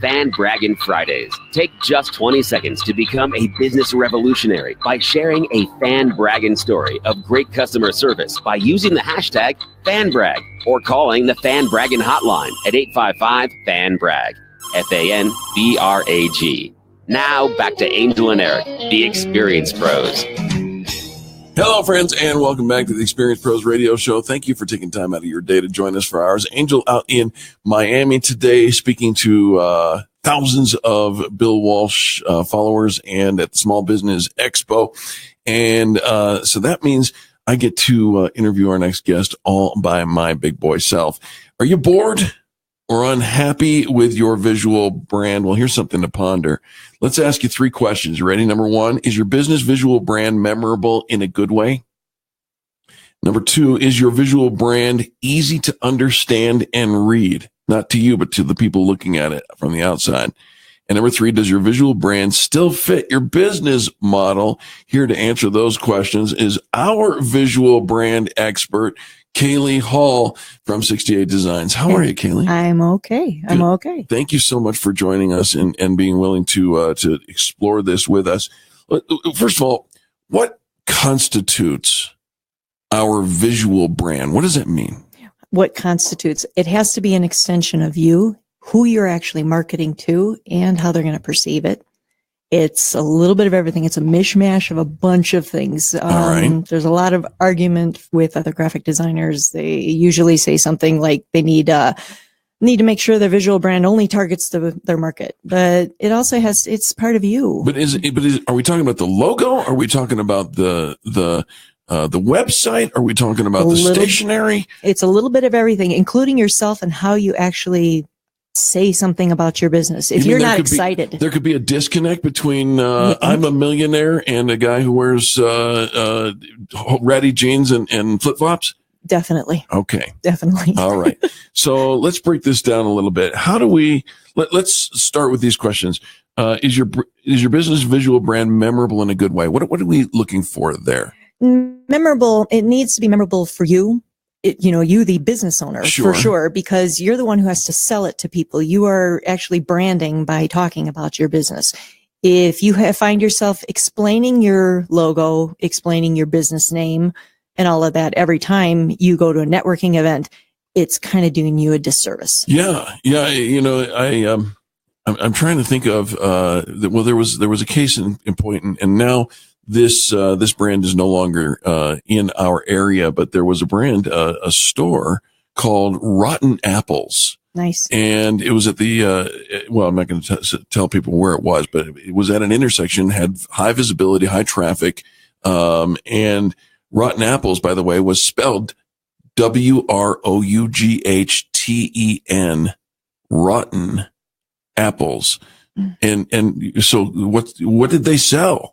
Fan Braggin' Fridays. Take just 20 seconds to become a business revolutionary by sharing a fan bragging story of great customer service by using the hashtag FanBrag or calling the Fan Braggin' hotline at 855-FAN-BRAG. FANBRAG. Now back to Angel and Eric, the Experience Pros. Hello, friends, and welcome back to the Experience Pros Radio Show. Thank you for taking time out of your day to join us for ours. Angel out in Miami today, speaking to thousands of Bill Walsh followers and at the Small Business Expo. And so that means I get to interview our next guest all by my big boy self. Are you bored or unhappy with your visual brand? Well, here's something to ponder. Let's ask you 3 questions. You ready? Number 1, is your business visual brand memorable in a good way? Number 2, is your visual brand easy to understand and read? Not to you, but to the people looking at it from the outside. And number 3, does your visual brand still fit your business model? Here to answer those questions is our visual brand expert, Kaylie Hall from 68 Designs. How are you, Kaylie? I'm okay. I'm okay. Thank you so much for joining us and being willing to explore this with us. First of all, what constitutes our visual brand? What does that mean? What constitutes? It has to be an extension of you, who you're actually marketing to, and how they're going to perceive it. It's a little bit of everything. It's a mishmash of a bunch of things. All right. There's a lot of argument with other graphic designers. They usually say something like they need to make sure their visual brand only targets their market, but it also it's part of you. But are we talking about the logo? Are we talking about the website? Are we talking about the stationery? It's a little bit of everything, including yourself and how you actually say something about your business. If you're not excited, there could be a disconnect between I'm a millionaire and a guy who wears ratty jeans and flip flops. Definitely. Okay. Definitely. All right. So let's break this down a little bit. How do we? Let's start with these questions. Is your business visual brand memorable in a good way? What are we looking for there? Memorable. It needs to be memorable for you. You, the business owner, for sure, because you're the one who has to sell it to people. You are actually branding by talking about your business. If you find yourself explaining your logo, explaining your business name and all of that every time you go to a networking event, it's kind of doing you a disservice. Yeah. I'm trying to think of, there was a case in point and now this brand is no longer in our area, but there was a brand, a store called Rotten Apples. Nice. And it was at the, I'm not going to tell people where it was, but it was at an intersection, had high visibility, high traffic. And Rotten Apples, by the way, was spelled WROUGHTEN, Rotten Apples. And so what did they sell?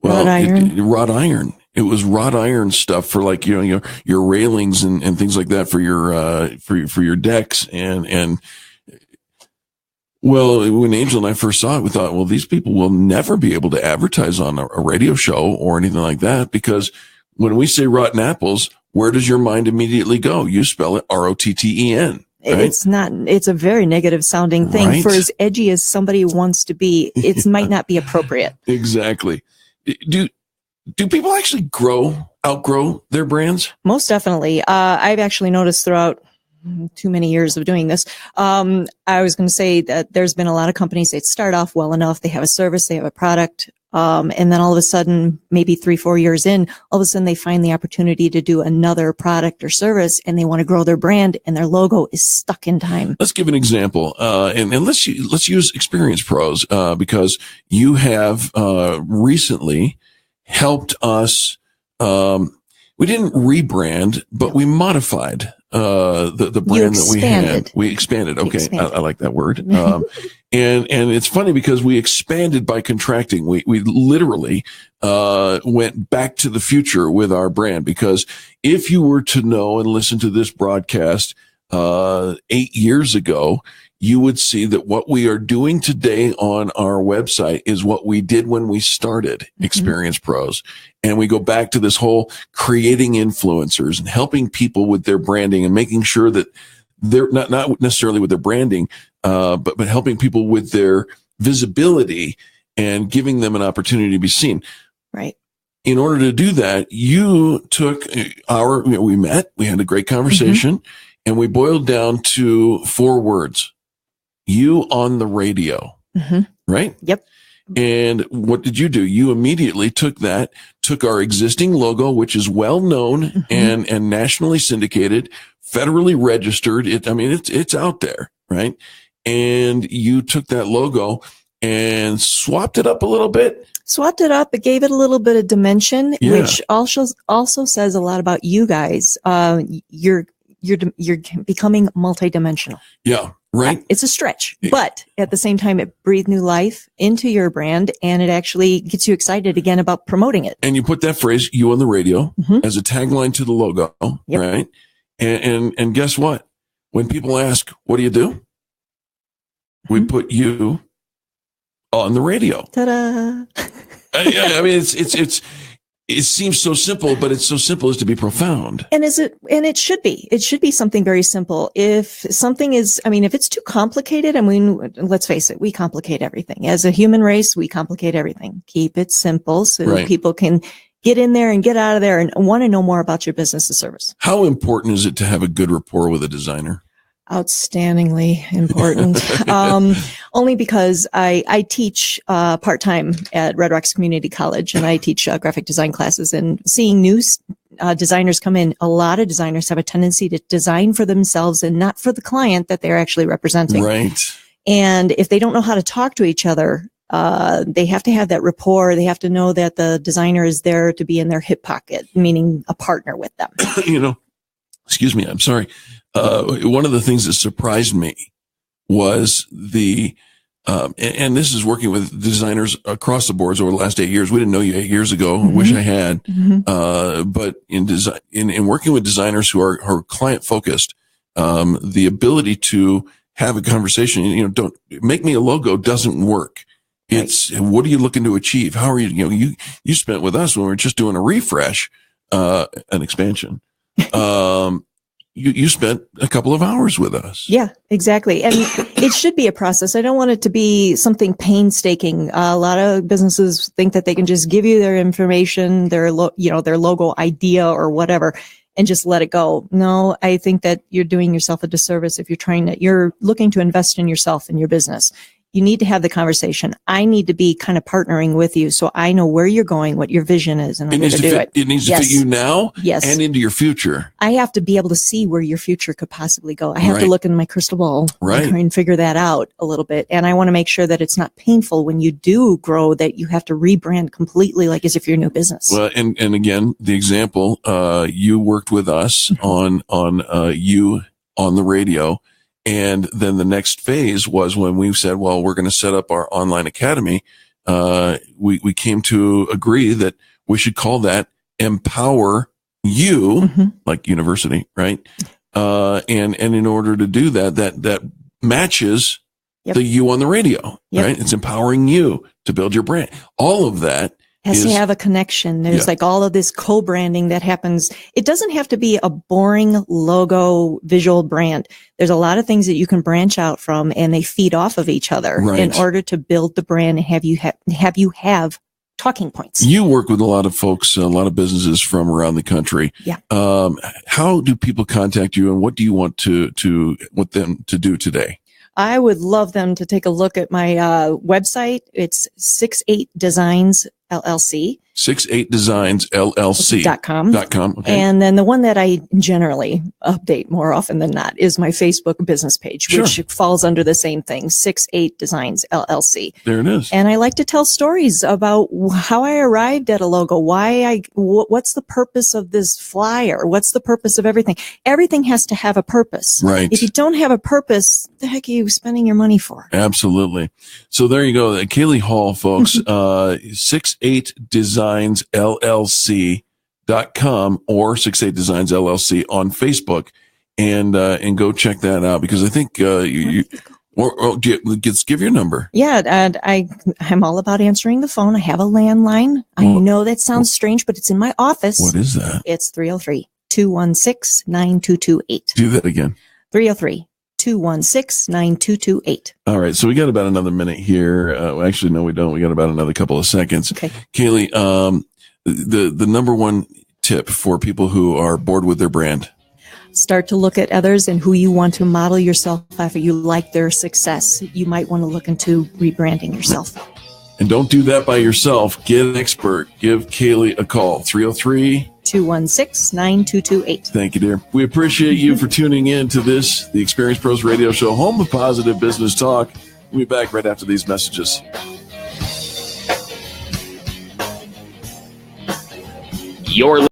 Well, wrought iron. It was wrought iron stuff for like, your railings and things like that for your decks. And when Angel and I first saw it, we thought, well, these people will never be able to advertise on a radio show or anything like that, because when we say Rotten Apples, where does your mind immediately go? You spell it ROTTEN. Right? It's a very negative sounding thing. Right? For as edgy as somebody wants to be, it might not be appropriate. Exactly. Do people actually outgrow their brands? Most definitely. I've actually noticed throughout too many years of doing this. I was going to say that there's been a lot of companies that start off well enough. They have a service, they have a product. And then all of a sudden, maybe 3-4 years in, all of a sudden they find the opportunity to do another product or service and they want to grow their brand and their logo is stuck in time. Let's give an example. And let's use Experience Pros, because you have, recently helped us, we didn't rebrand, but we modified, the brand that we had. We expanded. Okay. I like that word. And it's funny because we expanded by contracting. We literally, went back to the future with our brand, because if you were to know and listen to this broadcast, 8 years ago, you would see that what we are doing today on our website is what we did when we started Experience Pros. And we go back to this whole creating influencers and helping people with their branding and making sure that they're not necessarily with their branding, but helping people with their visibility and giving them an opportunity to be seen. Right. In order to do that, you took we met, we had a great conversation, and we boiled down to 4 words. You on the radio, right? Yep. And what did you do? You immediately took our existing logo, which is well known and nationally syndicated, federally registered. It's out there, right? And you took that logo and swapped it up a little bit. Swapped it up. It gave it a little bit of dimension, which also says a lot about you guys. You're becoming multidimensional. Yeah. Right. It's a stretch, but at the same time, it breathed new life into your brand, and it actually gets you excited again about promoting it. And you put that phrase, you on the radio, as a tagline to the logo, right? And guess what? When people ask, what do you do? We put you on the radio. Ta-da! It seems so simple, but it's so simple as to be profound. And it should be. It should be something very simple. If something is, if it's too complicated, let's face it, we complicate everything. As a human race, we complicate everything. Keep it simple so people can get in there and get out of there and want to know more about your business or service. How important is it to have a good rapport with a designer? Outstandingly important. Only because I teach part-time at Red Rocks Community College, and I teach graphic design classes, and seeing new designers come in, a lot of designers have a tendency to design for themselves and not for the client that they're actually representing. Right. And if they don't know how to talk to each other, they have to have that rapport. They have to know that the designer is there to be in their hip pocket, meaning a partner with them. Excuse me, I'm sorry. One of the things that surprised me was and this is working with designers across the boards over the last 8 years. We didn't know you 8 years ago. I wish I had. But in working with designers who are client focused, the ability to have a conversation, don't make me a logo doesn't work. It's what are you looking to achieve? How are you, you spent with us when we were just doing a refresh, an expansion. You spent a couple of hours with us. Yeah, exactly. And it should be a process. I don't want it to be something painstaking. A lot of businesses think that they can just give you their information, their logo idea or whatever, and just let it go. No, I think that you're doing yourself a disservice if you're looking to invest in yourself and your business. You need to have the conversation. I need to be kind of partnering with you so I know where you're going, what your vision is, and I'm going to do it. It needs to fit you now and into your future. I have to be able to see where your future could possibly go. I have to look in my crystal ball and try and figure that out a little bit. And I want to make sure that it's not painful when you do grow, that you have to rebrand completely, like as if you're a new business. Well, and again, the example, you worked with us on you on the radio. And then the next phase was when we said, well, we're going to set up our online academy. We came to agree that we should call that Empower You, like university, right? And in order to do that matches the you on the radio, right? It's empowering you to build your brand. All of that has to have a connection. There's like all of this co-branding that happens. It doesn't have to be a boring logo visual brand. There's a lot of things that you can branch out from, and they feed off of each other in order to build the brand and have you have talking points. You work with a lot of folks, a lot of businesses from around the country. Yeah. How do people contact you, and what do you want them to do today? I would love them to take a look at my website. It's 68 Designs LLC. 68 Designs LLC.com. Okay. And then the one that I generally update more often than not is my Facebook business page, which falls under the same thing, 68 Designs LLC. There it is. And I like to tell stories about how I arrived at a logo, what's the purpose of this flyer? What's the purpose of everything? Everything has to have a purpose. Right. If you don't have a purpose, the heck are you spending your money for? Absolutely. So there you go. Kaylie Hall, folks, 68 Designs LLC.com or 68 Designs LLC on Facebook, and go check that out, because I think just give your number. Yeah, and I'm all about answering the phone. I have a landline. I know that sounds strange, but it's in my office. What is that? It's 303-216-9228. Do that again. 303-216-9228. 216-9228. All right. So we got about another minute here. Actually, no, we don't. We got about another couple of seconds. Okay. Kaylie, the number one tip for people who are bored with their brand. Start to look at others and who you want to model yourself after. You like their success. You might want to look into rebranding yourself. And don't do that by yourself. Get an expert. Give Kaylie a call. 303-216-9228. Thank you, dear. We appreciate you for tuning in to this, the Experience Pros Radio Show, home of positive business talk. We'll be back right after these messages. You're